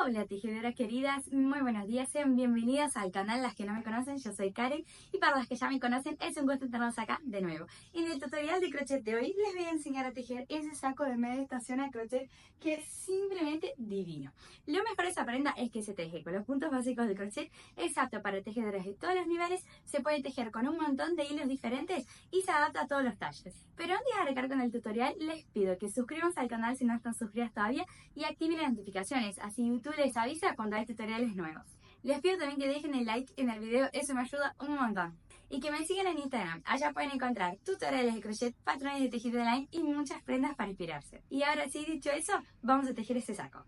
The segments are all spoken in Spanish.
Hola tejedoras queridas, muy buenos días, sean bienvenidas al canal. Las que no me conocen, yo soy Karen, y para las que ya me conocen, es un gusto tenerlos acá de nuevo. En el tutorial de crochet de hoy les voy a enseñar a tejer ese saco de media estación a crochet que es simplemente divino. Lo mejor de esa prenda es que se teje con los puntos básicos de crochet, es apto para tejedoras de todos los niveles, se puede tejer con un montón de hilos diferentes y se adapta a todos los talles. Pero antes de arrancar con el tutorial, les pido que suscriban al canal si no están suscritas todavía y activen las notificaciones, así YouTube les avisa cuando hay tutoriales nuevos. Les pido también que dejen el like en el video, eso me ayuda un montón. Y que me sigan en Instagram, allá pueden encontrar tutoriales de crochet, patrones de tejido online y muchas prendas para inspirarse. Y ahora sí, dicho eso, vamos a tejer este saco.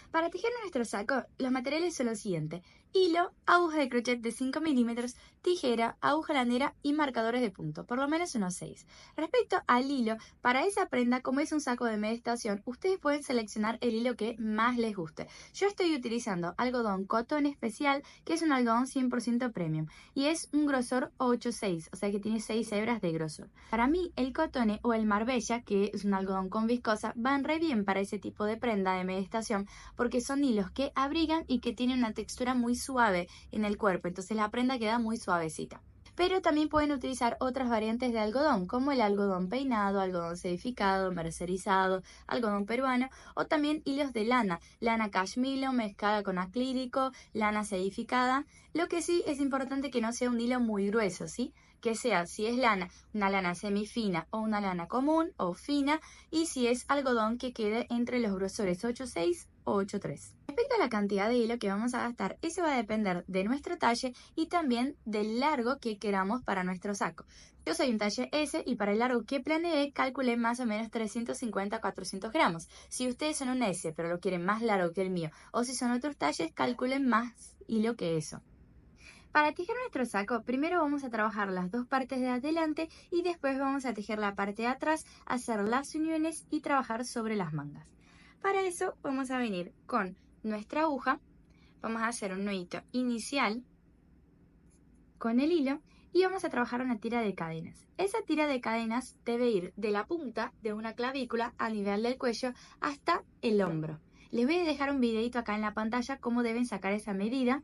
Para tejer nuestro saco, los materiales son los siguientes: hilo, aguja de crochet de 5 milímetros, tijera, aguja landera y marcadores de punto, por lo menos unos 6. Respecto al hilo, para esa prenda, como es un saco de media estación, ustedes pueden seleccionar el hilo que más les guste. Yo estoy utilizando algodón cotón especial, que es un algodón 100% premium, y es un grosor 8/6, o sea que tiene 6 hebras de grosor. Para mí, el cotone o el marbella, que es un algodón con viscosa, van re bien para ese tipo de prenda de media estación, porque son hilos que abrigan y que tienen una textura muy suave en el cuerpo, entonces la prenda queda muy suavecita. Pero también pueden utilizar otras variantes de algodón, como el algodón peinado, algodón sedificado, mercerizado, algodón peruano, o también hilos de lana, lana cashmere mezclada con acrílico, lana sedificada. Lo que sí es importante que no sea un hilo muy grueso, ¿sí? Que sea, si es lana, una lana semifina o una lana común o fina, y si es algodón, que quede entre los grosores 8/6 o 8/3. Respecto a la cantidad de hilo que vamos a gastar, eso va a depender de nuestro talle y también del largo que queramos para nuestro saco. Yo soy un talle S y para el largo que planeé calculé más o menos 350 a 400 gramos. Si ustedes son un S pero lo quieren más largo que el mío, o si son otros talles, calculen más hilo que eso. Para tejer nuestro saco, primero vamos a trabajar las dos partes de adelante y después vamos a tejer la parte de atrás, hacer las uniones y trabajar sobre las mangas. Para eso vamos a venir con nuestra aguja, vamos a hacer un nudito inicial con el hilo y vamos a trabajar una tira de cadenas. Esa tira de cadenas debe ir de la punta de una clavícula a nivel del cuello hasta el hombro. Les voy a dejar un videito acá en la pantalla cómo deben sacar esa medida,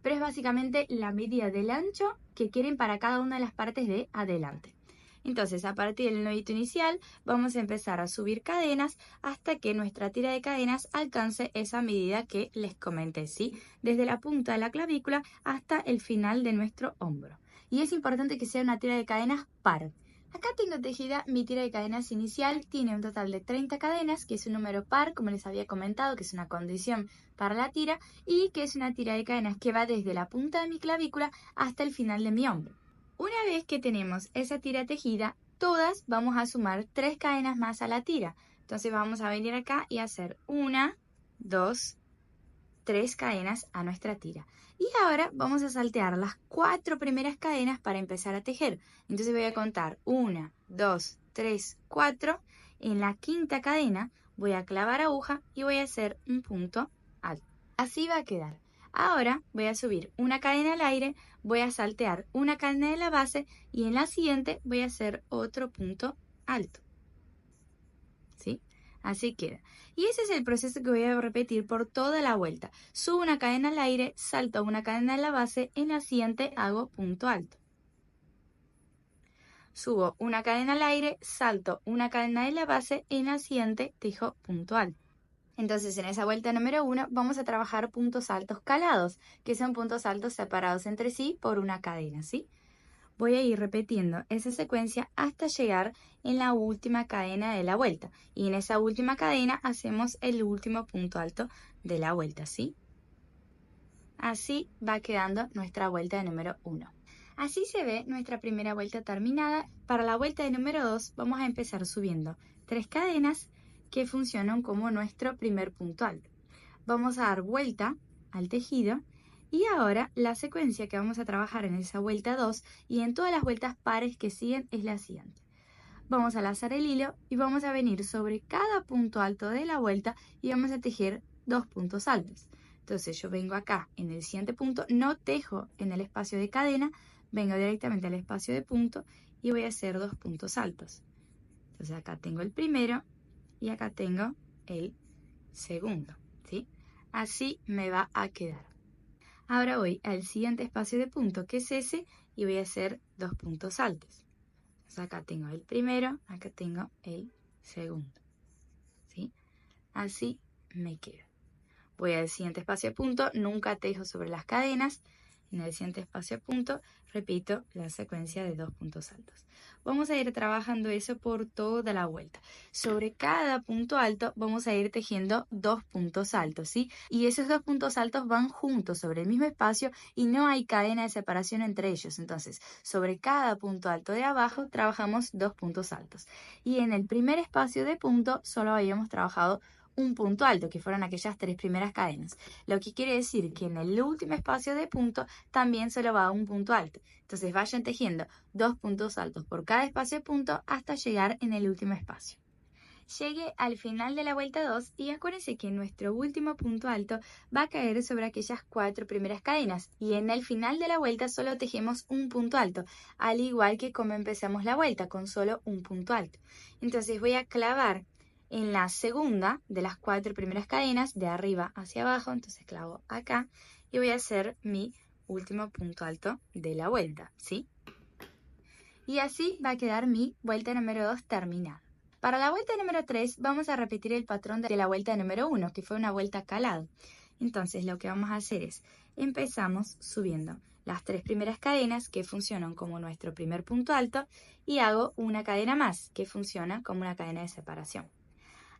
pero es básicamente la medida del ancho que quieren para cada una de las partes de adelante. Entonces, a partir del nudito inicial, vamos a empezar a subir cadenas hasta que nuestra tira de cadenas alcance esa medida que les comenté, ¿sí? Desde la punta de la clavícula hasta el final de nuestro hombro. Y es importante que sea una tira de cadenas par. Acá tengo tejida mi tira de cadenas inicial, tiene un total de 30 cadenas, que es un número par, como les había comentado, que es una condición para la tira, y que es una tira de cadenas que va desde la punta de mi clavícula hasta el final de mi hombro. Una vez que tenemos esa tira tejida, todas vamos a sumar 3 cadenas más a la tira. Entonces vamos a venir acá y hacer 1, 2, 3 cadenas a nuestra tira. Y ahora vamos a saltear las 4 primeras cadenas para empezar a tejer. Entonces voy a contar 1, 2, 3, 4. En la quinta cadena voy a clavar aguja y voy a hacer un punto alto. Así va a quedar. Ahora voy a subir una cadena al aire, voy a saltear una cadena de la base y en la siguiente voy a hacer otro punto alto. ¿Sí? Así queda. Y ese es el proceso que voy a repetir por toda la vuelta. Subo una cadena al aire, salto una cadena de la base, en la siguiente hago punto alto. Subo una cadena al aire, salto una cadena de la base, en la siguiente tejo punto alto. Entonces, en esa vuelta número 1 vamos a trabajar puntos altos calados, que son puntos altos separados entre sí por una cadena, ¿sí? Voy a ir repitiendo esa secuencia hasta llegar en la última cadena de la vuelta. Y en esa última cadena hacemos el último punto alto de la vuelta, ¿sí? Así va quedando nuestra vuelta número 1. Así se ve nuestra primera vuelta terminada. Para la vuelta de número 2 vamos a empezar subiendo 3 cadenas que funcionan como nuestro primer punto alto. Vamos a dar vuelta al tejido y ahora la secuencia que vamos a trabajar en esa vuelta 2 y en todas las vueltas pares que siguen es la siguiente. Vamos a lazar el hilo y vamos a venir sobre cada punto alto de la vuelta y vamos a tejer 2 puntos altos. Entonces yo vengo acá en el siguiente punto, no tejo en el espacio de cadena, vengo directamente al espacio de punto y voy a hacer 2 puntos altos. Entonces acá tengo el primero y acá tengo el segundo, ¿sí? Así me va a quedar. Ahora voy al siguiente espacio de punto, que es ese, y voy a hacer 2 puntos altos. Entonces acá tengo el primero, acá tengo el segundo, ¿sí? Así me queda. Voy al siguiente espacio de punto, nunca tejo sobre las cadenas. En el siguiente espacio de punto, repito la secuencia de 2 puntos altos. Vamos a ir trabajando eso por toda la vuelta. Sobre cada punto alto vamos a ir tejiendo 2 puntos altos, ¿sí? Y esos 2 puntos altos van juntos sobre el mismo espacio y no hay cadena de separación entre ellos. Entonces, sobre cada punto alto de abajo trabajamos 2 puntos altos. Y en el primer espacio de punto solo habíamos trabajado un punto alto, que fueron aquellas 3 primeras cadenas. Lo que quiere decir que en el último espacio de punto también solo va un punto alto. Entonces vayan tejiendo 2 puntos altos por cada espacio de punto hasta llegar en el último espacio. Llegué al final de la vuelta 2 y acuérdense que nuestro último punto alto va a caer sobre aquellas 4 primeras cadenas y en el final de la vuelta solo tejemos un punto alto, al igual que como empezamos la vuelta con solo un punto alto. Entonces voy a clavar en la segunda de las 4 primeras cadenas, de arriba hacia abajo, entonces clavo acá y voy a hacer mi último punto alto de la vuelta, ¿sí? Y así va a quedar mi vuelta número 2 terminada. Para la vuelta número 3 vamos a repetir el patrón de la vuelta número 1, que fue una vuelta calado. Entonces lo que vamos a hacer es, empezamos subiendo las 3 primeras cadenas que funcionan como nuestro primer punto alto y hago una cadena más que funciona como una cadena de separación.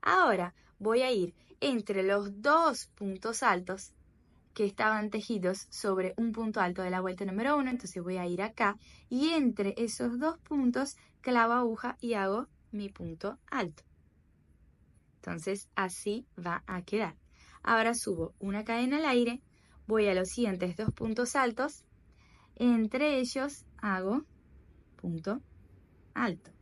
Ahora voy a ir entre los 2 puntos altos que estaban tejidos sobre un punto alto de la vuelta número 1, entonces voy a ir acá y entre esos 2 puntos clavo aguja y hago mi punto alto. Entonces así va a quedar. Ahora subo una cadena al aire, voy a los siguientes 2 puntos altos, entre ellos hago punto alto.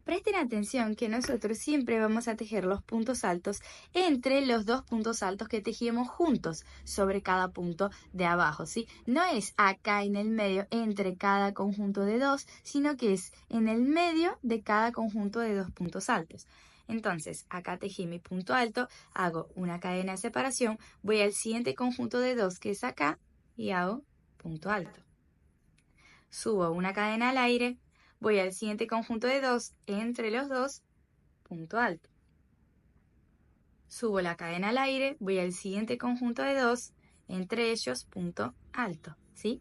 Presten atención que nosotros siempre vamos a tejer los puntos altos entre los 2 puntos altos que tejimos juntos sobre cada punto de abajo, ¿sí? No es acá en el medio entre cada conjunto de 2, sino que es en el medio de cada conjunto de 2 puntos altos. Entonces, acá tejí mi punto alto, hago una cadena de separación, voy al siguiente conjunto de 2 que es acá y hago punto alto. Subo una cadena al aire. Voy al siguiente conjunto de 2, entre los 2, punto alto. Subo la cadena al aire, voy al siguiente conjunto de 2, entre ellos, punto alto, ¿sí?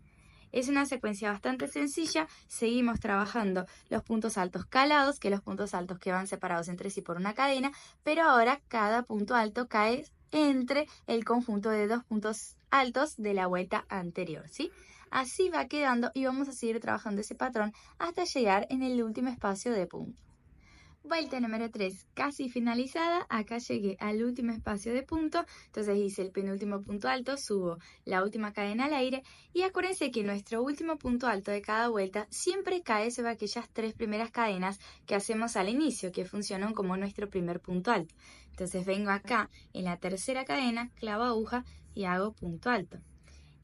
Es una secuencia bastante sencilla, seguimos trabajando los puntos altos calados, que los puntos altos que van separados entre sí por una cadena, pero ahora cada punto alto cae entre el conjunto de 2 puntos altos de la vuelta anterior, ¿sí? Así va quedando y vamos a seguir trabajando ese patrón hasta llegar en el último espacio de punto. Vuelta número 3, casi finalizada. Acá llegué al último espacio de punto, entonces hice el penúltimo punto alto, subo la última cadena al aire y acuérdense que nuestro último punto alto de cada vuelta siempre cae sobre aquellas 3 primeras cadenas que hacemos al inicio, que funcionan como nuestro primer punto alto. Entonces vengo acá en la tercera cadena, clavo aguja y hago punto alto.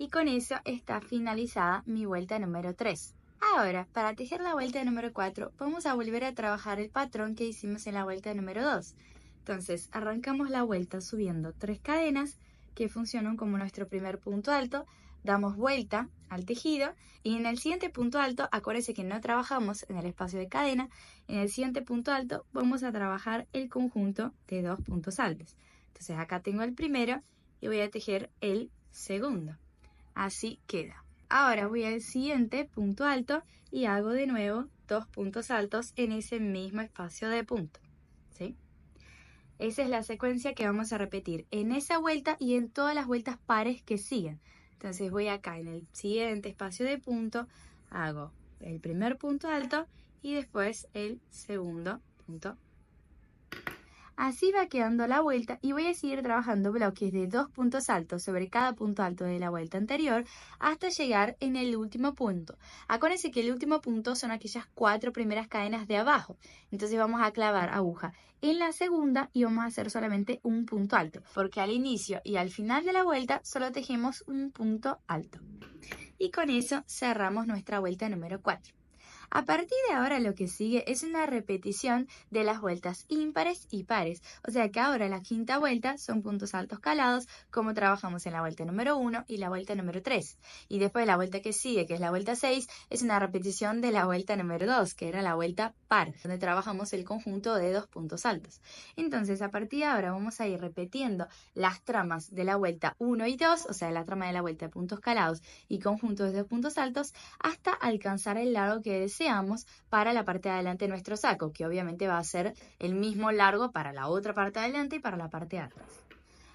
Y con eso está finalizada mi vuelta número 3. Ahora, para tejer la vuelta número 4, vamos a volver a trabajar el patrón que hicimos en la vuelta número 2. Entonces, arrancamos la vuelta subiendo 3 cadenas que funcionan como nuestro primer punto alto, damos vuelta al tejido y en el siguiente punto alto, acuérdense que no trabajamos en el espacio de cadena, en el siguiente punto alto vamos a trabajar el conjunto de 2 puntos altos. Entonces, acá tengo el primero y voy a tejer el segundo. Así queda. Ahora voy al siguiente punto alto y hago de nuevo 2 puntos altos en ese mismo espacio de punto, ¿sí? Esa es la secuencia que vamos a repetir en esa vuelta y en todas las vueltas pares que siguen. Entonces voy acá en el siguiente espacio de punto, hago el primer punto alto y después el segundo punto. Así va quedando la vuelta y voy a seguir trabajando bloques de 2 puntos altos sobre cada punto alto de la vuelta anterior hasta llegar en el último punto. Acuérdense que el último punto son aquellas 4 primeras cadenas de abajo. Entonces vamos a clavar aguja en la segunda y vamos a hacer solamente un punto alto, porque al inicio y al final de la vuelta solo tejemos un punto alto. Y con eso cerramos nuestra vuelta número 4. A partir de ahora lo que sigue es una repetición de las vueltas ímpares y pares. O sea que ahora la quinta vuelta son puntos altos calados, como trabajamos en la vuelta número 1 y la vuelta número 3. Y después la vuelta que sigue, que es la vuelta 6, es una repetición de la vuelta número 2, que era la vuelta par, donde trabajamos el conjunto de 2 puntos altos. Entonces, a partir de ahora vamos a ir repitiendo las tramas de la vuelta 1 y 2, o sea, la trama de la vuelta de puntos calados y conjuntos de 2 puntos altos, hasta alcanzar el largo que deseamos para la parte de adelante de nuestro saco, que obviamente va a ser el mismo largo para la otra parte de adelante y para la parte de atrás.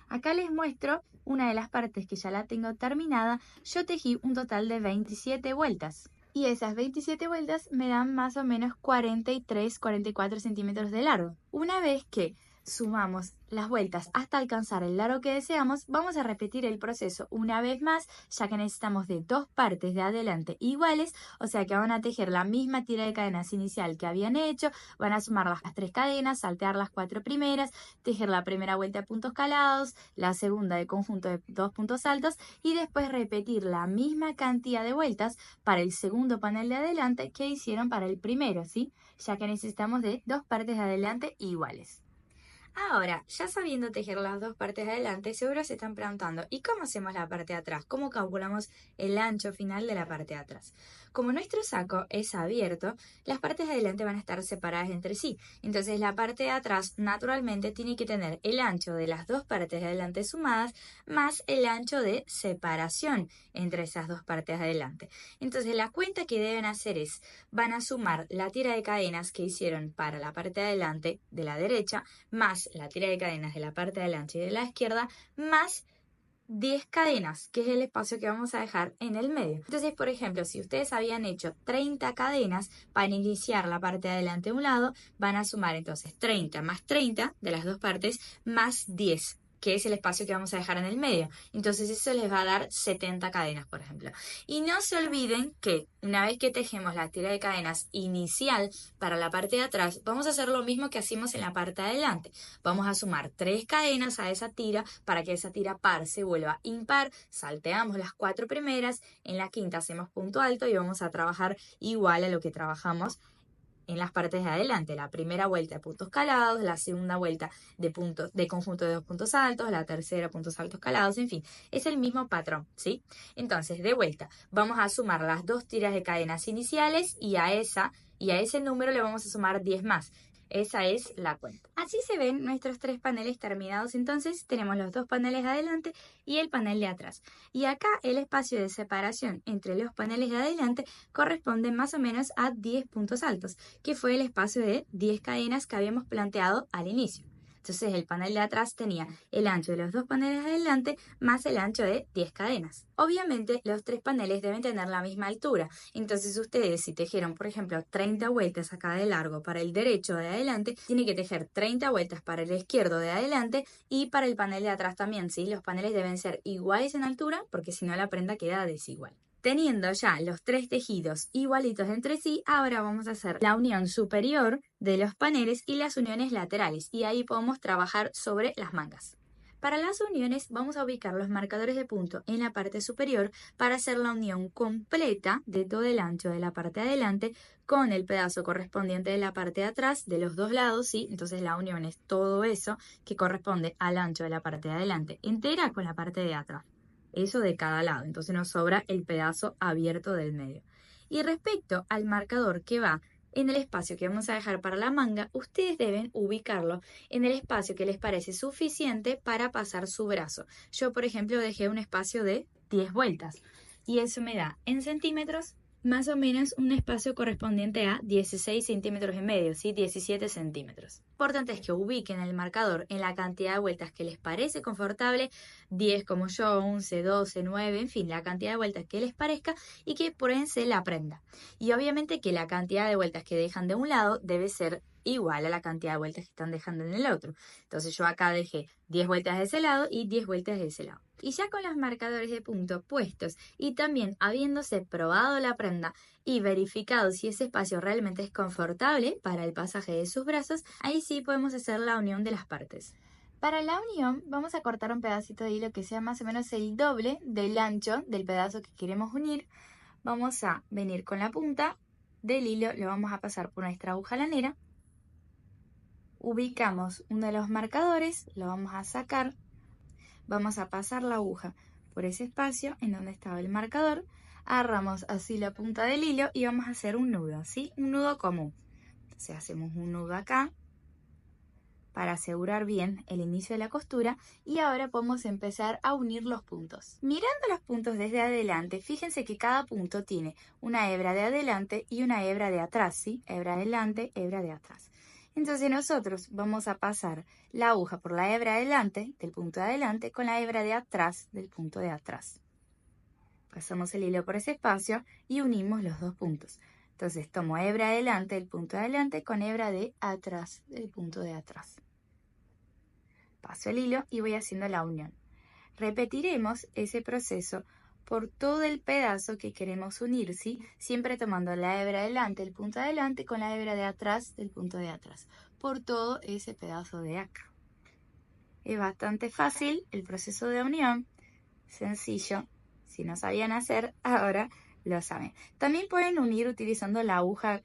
Acá les muestro una de las partes que ya la tengo terminada. Yo tejí un total de 27 vueltas. Y esas 27 vueltas me dan más o menos 43-44 centímetros de largo. Una vez que sumamos las vueltas hasta alcanzar el largo que deseamos, vamos a repetir el proceso una vez más, ya que necesitamos de dos partes de adelante iguales, o sea que van a tejer la misma tira de cadenas inicial que habían hecho, van a sumar las 3 cadenas, saltear las 4 primeras, tejer la primera vuelta de puntos calados, la segunda de conjunto de 2 puntos altos y después repetir la misma cantidad de vueltas para el segundo panel de adelante que hicieron para el primero, ¿sí? Ya que necesitamos de dos partes de adelante iguales. Ahora, ya sabiendo tejer las dos partes de adelante, seguro se están preguntando, ¿y cómo hacemos la parte de atrás? ¿Cómo calculamos el ancho final de la parte de atrás? Como nuestro saco es abierto, las partes de adelante van a estar separadas entre sí. Entonces la parte de atrás naturalmente tiene que tener el ancho de las dos partes de adelante sumadas más el ancho de separación entre esas dos partes de adelante. Entonces la cuenta que deben hacer es, van a sumar la tira de cadenas que hicieron para la parte de adelante de la derecha más la tira de cadenas de la parte de adelante y de la izquierda, más 10 cadenas, que es el espacio que vamos a dejar en el medio. Entonces, por ejemplo, si ustedes habían hecho 30 cadenas para iniciar la parte de adelante de un lado, van a sumar entonces 30 más 30 de las dos partes, más 10, que es el espacio que vamos a dejar en el medio. Entonces eso les va a dar 70 cadenas, por ejemplo. Y no se olviden que una vez que tejemos la tira de cadenas inicial para la parte de atrás, vamos a hacer lo mismo que hacemos en la parte de adelante. Vamos a sumar 3 cadenas a esa tira para que esa tira par se vuelva impar. Salteamos las 4 primeras, en la quinta hacemos punto alto y vamos a trabajar igual a lo que trabajamos en las partes de adelante, la primera vuelta de puntos calados, la segunda vuelta de conjunto de 2 puntos altos, la tercera puntos altos calados, en fin, es el mismo patrón, ¿sí? Entonces, de vuelta, vamos a sumar las dos tiras de cadenas iniciales y a ese número le vamos a sumar 10 más. Esa es la cuenta. Así se ven nuestros 3 paneles terminados. Entonces tenemos los 2 paneles de adelante y el panel de atrás. Y acá el espacio de separación entre los paneles de adelante corresponde más o menos a 10 puntos altos, que fue el espacio de 10 cadenas que habíamos planteado al inicio. Entonces el panel de atrás tenía el ancho de los 2 paneles de adelante más el ancho de 10 cadenas. Obviamente los 3 paneles deben tener la misma altura. Entonces ustedes si tejieron por ejemplo 30 vueltas acá de largo para el derecho de adelante, tienen que tejer 30 vueltas para el izquierdo de adelante y para el panel de atrás también, ¿sí? Los paneles deben ser iguales en altura porque si no la prenda queda desigual. Teniendo ya los 3 tejidos igualitos entre sí, ahora vamos a hacer la unión superior de los paneles y las uniones laterales y ahí podemos trabajar sobre las mangas. Para las uniones vamos a ubicar los marcadores de punto en la parte superior para hacer la unión completa de todo el ancho de la parte de adelante con el pedazo correspondiente de la parte de atrás de los dos lados, ¿sí? Entonces la unión es todo eso que corresponde al ancho de la parte de adelante entera con la parte de atrás. Eso de cada lado, entonces nos sobra el pedazo abierto del medio. Y respecto al marcador que va en el espacio que vamos a dejar para la manga, ustedes deben ubicarlo en el espacio que les parece suficiente para pasar su brazo. Yo, por ejemplo, dejé un espacio de 10 vueltas y eso me da en centímetros más o menos un espacio correspondiente a 16 centímetros y medio, ¿sí? 17 centímetros. Lo importante es que ubiquen el marcador en la cantidad de vueltas que les parece confortable, 10 como yo, 11, 12, 9, en fin, la cantidad de vueltas que les parezca y que pruébense la prenda. Y obviamente que la cantidad de vueltas que dejan de un lado debe ser igual a la cantidad de vueltas que están dejando en el otro. Entonces yo acá dejé 10 vueltas de ese lado y 10 vueltas de ese lado. Y ya con los marcadores de punto puestos y también habiéndose probado la prenda y verificado si ese espacio realmente es confortable para el pasaje de sus brazos, ahí sí podemos hacer la unión de las partes. Para la unión vamos a cortar un pedacito de hilo que sea más o menos el doble del ancho del pedazo que queremos unir. Vamos a venir con la punta del hilo lo vamos a pasar por nuestra aguja lanera. Ubicamos uno de los marcadores, lo vamos a sacar. Vamos a pasar la aguja por ese espacio en donde estaba el marcador. Agarramos así la punta del hilo y vamos a hacer un nudo, ¿sí? Un nudo común. Entonces hacemos un nudo acá para asegurar bien el inicio de la costura y ahora podemos empezar a unir los puntos. Mirando los puntos desde adelante, fíjense que cada punto tiene una hebra de adelante y una hebra de atrás, ¿sí? Hebra adelante, hebra de atrás. Entonces nosotros vamos a pasar la aguja por la hebra adelante, del punto de adelante, con la hebra de atrás, del punto de atrás. Pasamos el hilo por ese espacio y unimos los dos puntos. Entonces tomo hebra adelante, del punto de adelante, con hebra de atrás, del punto de atrás. Paso el hilo y voy haciendo la unión. Repetiremos ese proceso por todo el pedazo que queremos unir, ¿sí? Siempre tomando la hebra adelante, el punto de adelante, con la hebra de atrás, del punto de atrás. Por todo ese pedazo de acá. Es bastante fácil el proceso de unión, sencillo. Si no sabían hacer, ahora lo saben. También pueden unir utilizando la aguja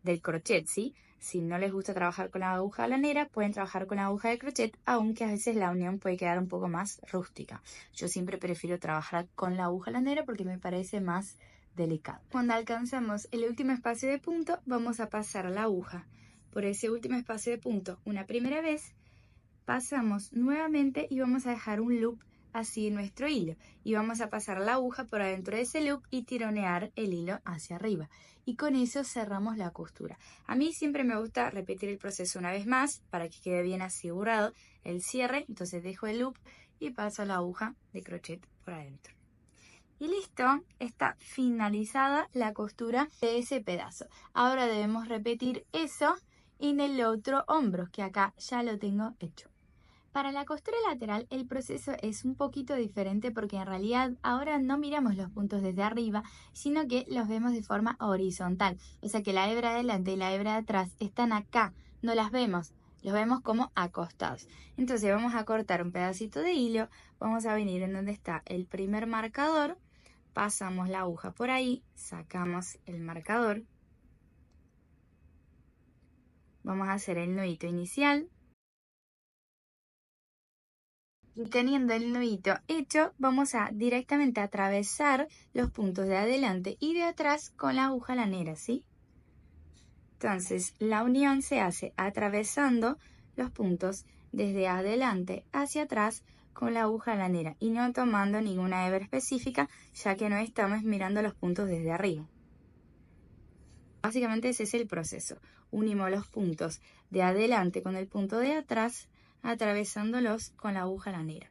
del crochet, ¿sí? Si no les gusta trabajar con la aguja lanera, pueden trabajar con la aguja de crochet, aunque a veces la unión puede quedar un poco más rústica. Yo siempre prefiero trabajar con la aguja lanera porque me parece más delicado. Cuando alcanzamos el último espacio de punto, vamos a pasar la aguja por ese último espacio de punto una primera vez, pasamos nuevamente y vamos a dejar un loop así en nuestro hilo y vamos a pasar la aguja por adentro de ese loop y tironear el hilo hacia arriba y con eso cerramos la costura. A mí siempre me gusta repetir el proceso una vez más para que quede bien asegurado el cierre, entonces dejo el loop y paso la aguja de crochet por adentro. Y listo, está finalizada la costura de ese pedazo. Ahora debemos repetir eso en el otro hombro, que acá ya lo tengo hecho. Para la costura lateral el proceso es un poquito diferente porque en realidad ahora no miramos los puntos desde arriba, sino que los vemos de forma horizontal. O sea que la hebra de adelante y la hebra de atrás están acá, no las vemos, los vemos como acostados. Entonces vamos a cortar un pedacito de hilo, vamos a venir en donde está el primer marcador, pasamos la aguja por ahí, sacamos el marcador, vamos a hacer el nudito inicial. Y teniendo el nudito hecho, vamos a directamente atravesar los puntos de adelante y de atrás con la aguja lanera, ¿sí? Entonces, la unión se hace atravesando los puntos desde adelante hacia atrás con la aguja lanera y no tomando ninguna hebra específica, ya que no estamos mirando los puntos desde arriba. Básicamente ese es el proceso. Unimos los puntos de adelante con el punto de atrás, atravesándolos con la aguja lanera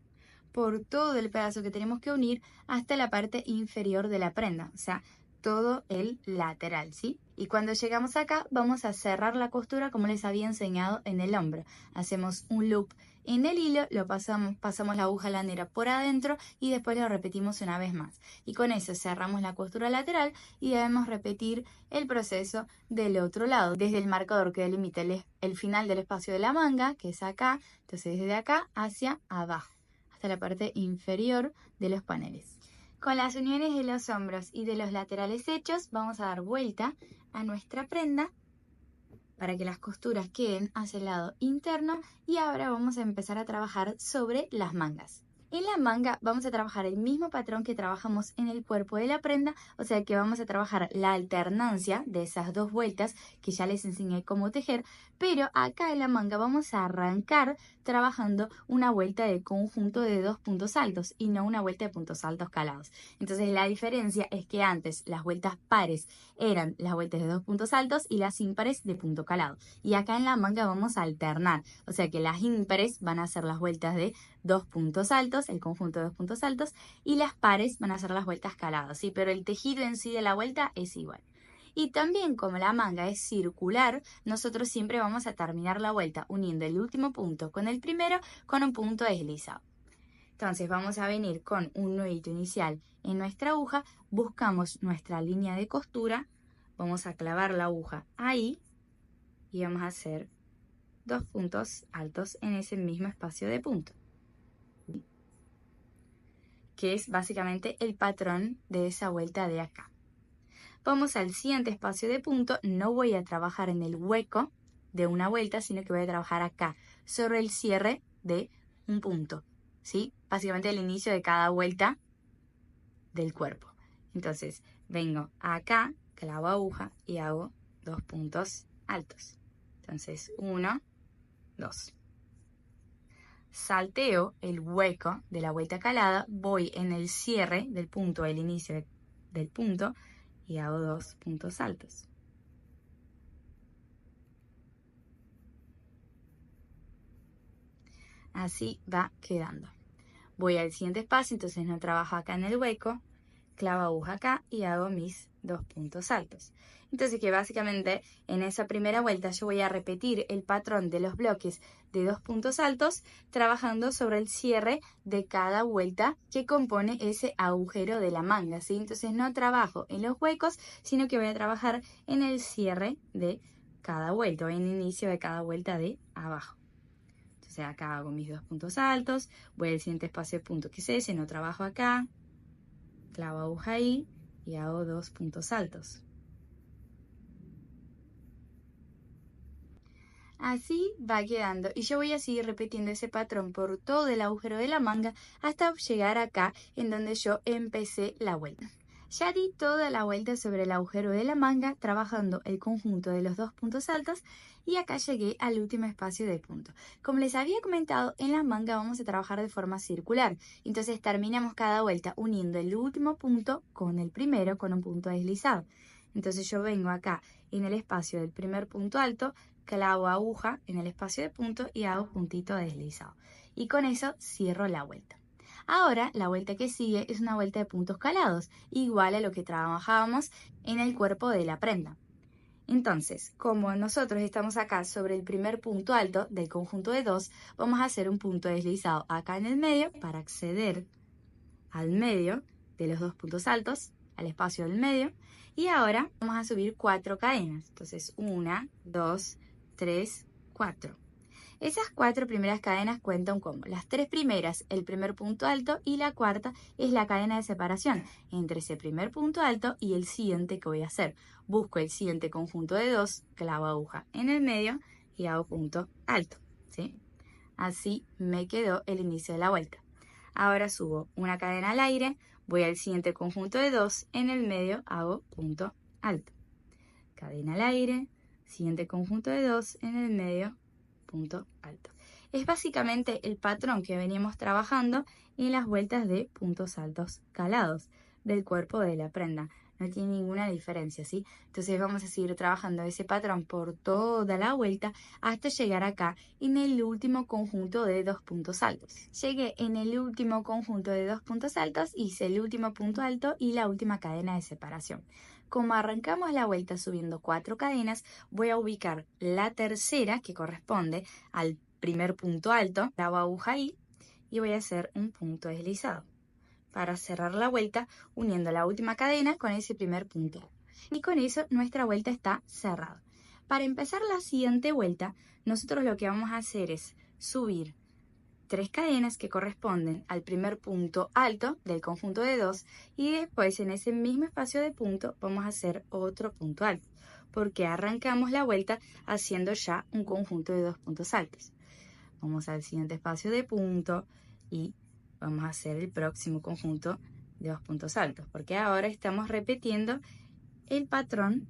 por todo el pedazo que tenemos que unir hasta la parte inferior de la prenda, o sea, todo el lateral, ¿sí? Y cuando llegamos acá vamos a cerrar la costura como les había enseñado en el hombro. Hacemos un loop en el hilo, lo pasamos la aguja lanera por adentro y después lo repetimos una vez más. Y con eso cerramos la costura lateral y debemos repetir el proceso del otro lado, desde el marcador que delimita el final del espacio de la manga, que es acá, entonces desde acá hacia abajo, hasta la parte inferior de los paneles. Con las uniones de los hombros y de los laterales hechos, vamos a dar vuelta a nuestra prenda para que las costuras queden hacia el lado interno y ahora vamos a empezar a trabajar sobre las mangas. En la manga vamos a trabajar el mismo patrón que trabajamos en el cuerpo de la prenda, o sea que vamos a trabajar la alternancia de esas dos vueltas que ya les enseñé cómo tejer, pero acá en la manga vamos a arrancar trabajando una vuelta de conjunto de dos puntos altos y no una vuelta de puntos altos calados. Entonces la diferencia es que antes las vueltas pares eran las vueltas de dos puntos altos y las ímpares de punto calado. Y acá en la manga vamos a alternar, o sea que las ímpares van a ser las vueltas de dos puntos altos, el conjunto de dos puntos altos, y las pares van a ser las vueltas caladas, ¿sí? Pero el tejido en sí de la vuelta es igual. Y también como la manga es circular, nosotros siempre vamos a terminar la vuelta uniendo el último punto con el primero con un punto deslizado. Entonces vamos a venir con un nudito inicial en nuestra aguja, buscamos nuestra línea de costura, vamos a clavar la aguja ahí y vamos a hacer dos puntos altos en ese mismo espacio de punto, que es básicamente el patrón de esa vuelta de acá. Vamos al siguiente espacio de punto, no voy a trabajar en el hueco de una vuelta, sino que voy a trabajar acá, sobre el cierre de un punto, ¿sí? Básicamente el inicio de cada vuelta del cuerpo. Entonces, vengo acá, clavo aguja y hago 2 puntos altos. Entonces, 1, 2. Salteo el hueco de la vuelta calada, voy en el cierre del punto, el inicio del punto, y hago 2 puntos altos. Así va quedando. Voy al siguiente espacio, entonces no trabajo acá en el hueco, clavo aguja acá y hago mis 2 puntos altos. Entonces que básicamente en esa primera vuelta yo voy a repetir el patrón de los bloques de 2 puntos altos trabajando sobre el cierre de cada vuelta que compone ese agujero de la manga, ¿sí? Entonces no trabajo en los huecos, sino que voy a trabajar en el cierre de cada vuelta o en el inicio de cada vuelta de abajo. Entonces acá hago mis 2 puntos altos, voy al siguiente espacio de punto que es ese, no trabajo acá, clavo aguja ahí y hago 2 puntos altos. Así va quedando y yo voy a seguir repitiendo ese patrón por todo el agujero de la manga hasta llegar acá en donde yo empecé la vuelta. Ya di toda la vuelta sobre el agujero de la manga trabajando el conjunto de los 2 puntos altos y acá llegué al último espacio de punto. Como les había comentado, en la manga vamos a trabajar de forma circular, entonces terminamos cada vuelta uniendo el último punto con el primero con un punto deslizado. Entonces yo vengo acá en el espacio del primer punto alto, clavo aguja en el espacio de punto y hago puntito deslizado. Y con eso cierro la vuelta. Ahora la vuelta que sigue es una vuelta de puntos calados, igual a lo que trabajábamos en el cuerpo de la prenda. Entonces, como nosotros estamos acá sobre el primer punto alto del conjunto de 2, vamos a hacer un punto deslizado acá en el medio para acceder al medio de los 2 puntos altos, al espacio del medio. Y ahora vamos a subir 4 cadenas. Entonces, 1, 2, 3, 4. Esas 4 primeras cadenas cuentan como las 3 primeras, el primer punto alto, y la cuarta es la cadena de separación entre ese primer punto alto y el siguiente que voy a hacer. Busco el siguiente conjunto de 2, clavo aguja en el medio y hago punto alto, ¿sí? Así me quedó el inicio de la vuelta. Ahora subo una cadena al aire, voy al siguiente conjunto de 2, en el medio hago punto alto. Cadena al aire, siguiente conjunto de 2, en el medio punto alto. Es básicamente el patrón que veníamos trabajando en las vueltas de puntos altos calados del cuerpo de la prenda. No tiene ninguna diferencia, ¿sí? Entonces vamos a seguir trabajando ese patrón por toda la vuelta hasta llegar acá en el último conjunto de 2 puntos altos. Llegué en el último conjunto de 2 puntos altos, hice el último punto alto y la última cadena de separación. Como arrancamos la vuelta subiendo 4 cadenas, voy a ubicar la tercera que corresponde al primer punto alto, clavo aguja ahí y voy a hacer un punto deslizado para cerrar la vuelta uniendo la última cadena con ese primer punto. Y con eso nuestra vuelta está cerrada. Para empezar la siguiente vuelta, nosotros lo que vamos a hacer es subir 3 cadenas que corresponden al primer punto alto del conjunto de 2 y después en ese mismo espacio de punto vamos a hacer otro punto alto porque arrancamos la vuelta haciendo ya un conjunto de 2 puntos altos. Vamos al siguiente espacio de punto y vamos a hacer el próximo conjunto de 2 puntos altos porque ahora estamos repitiendo el patrón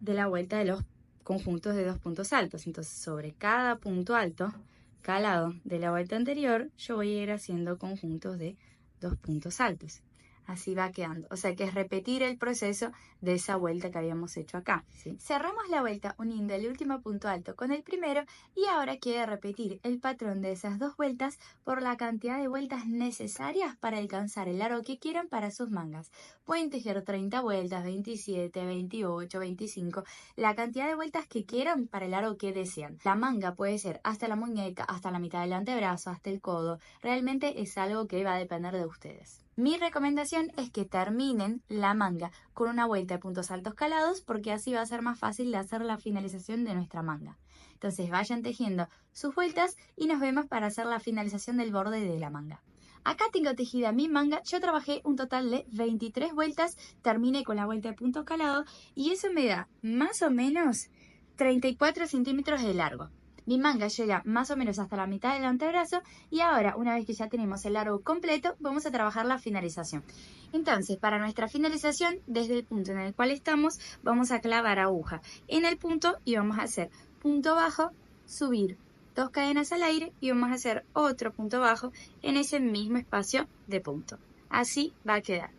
de la vuelta de los conjuntos de 2 puntos altos. Entonces sobre cada punto alto calado de la vuelta anterior, yo voy a ir haciendo conjuntos de 2 puntos altos. Así va quedando. O sea que es repetir el proceso de esa vuelta que habíamos hecho acá, ¿sí? Cerramos la vuelta uniendo el último punto alto con el primero y ahora queda repetir el patrón de esas 2 vueltas por la cantidad de vueltas necesarias para alcanzar el aro que quieran para sus mangas. Pueden tejer 30 vueltas, 27, 28, 25, la cantidad de vueltas que quieran para el aro que desean. La manga puede ser hasta la muñeca, hasta la mitad del antebrazo, hasta el codo. Realmente es algo que va a depender de ustedes. Mi recomendación es que terminen la manga con una vuelta de puntos altos calados porque así va a ser más fácil de hacer la finalización de nuestra manga. Entonces vayan tejiendo sus vueltas y nos vemos para hacer la finalización del borde de la manga. Acá tengo tejida mi manga, yo trabajé un total de 23 vueltas, terminé con la vuelta de punto calado y eso me da más o menos 34 centímetros de largo. Mi manga llega más o menos hasta la mitad del antebrazo y ahora, una vez que ya tenemos el largo completo, vamos a trabajar la finalización. Entonces, para nuestra finalización, desde el punto en el cual estamos, vamos a clavar aguja en el punto y vamos a hacer punto bajo, subir 2 cadenas al aire y vamos a hacer otro punto bajo en ese mismo espacio de punto. Así va a quedar.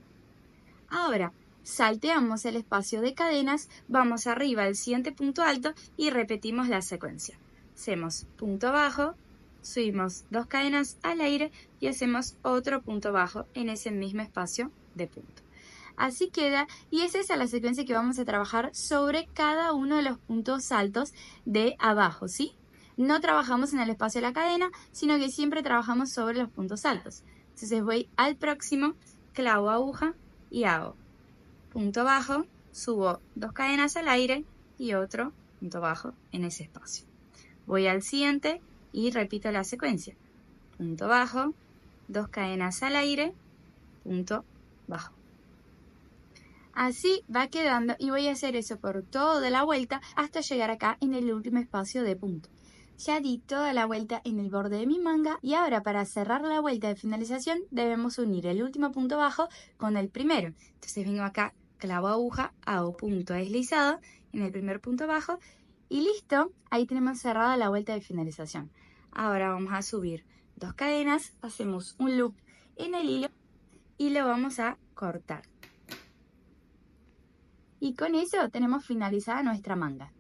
Ahora, salteamos el espacio de cadenas, vamos arriba al siguiente punto alto y repetimos la secuencia. Hacemos punto bajo, subimos 2 cadenas al aire y hacemos otro punto bajo en ese mismo espacio de punto. Así queda y esa es la secuencia que vamos a trabajar sobre cada uno de los puntos altos de abajo, ¿sí? No trabajamos en el espacio de la cadena, sino que siempre trabajamos sobre los puntos altos. Entonces voy al próximo, clavo aguja y hago punto bajo, subo 2 cadenas al aire y otro punto bajo en ese espacio. Voy al siguiente y repito la secuencia. Punto bajo, 2 cadenas al aire, punto bajo. Así va quedando y voy a hacer eso por toda la vuelta hasta llegar acá en el último espacio de punto. Ya di toda la vuelta en el borde de mi manga y ahora para cerrar la vuelta de finalización debemos unir el último punto bajo con el primero. Entonces vengo acá, clavo aguja, hago punto deslizado en el primer punto bajo y listo, ahí tenemos cerrada la vuelta de finalización. Ahora vamos a subir 2 cadenas, hacemos un loop en el hilo y lo vamos a cortar. Y con eso tenemos finalizada nuestra manga.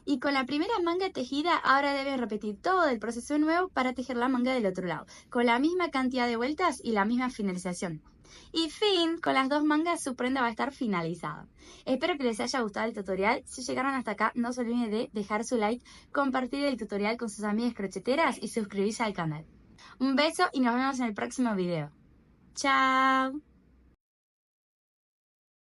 Y con la primera manga tejida, ahora debes repetir todo el proceso de nuevo para tejer la manga del otro lado, con la misma cantidad de vueltas y la misma finalización. Y fin, con las 2 mangas su prenda va a estar finalizada. Espero que les haya gustado el tutorial. Si llegaron hasta acá, no se olviden de dejar su like, compartir el tutorial con sus amigas crocheteras y suscribirse al canal. Un beso y nos vemos en el próximo video. ¡Chao!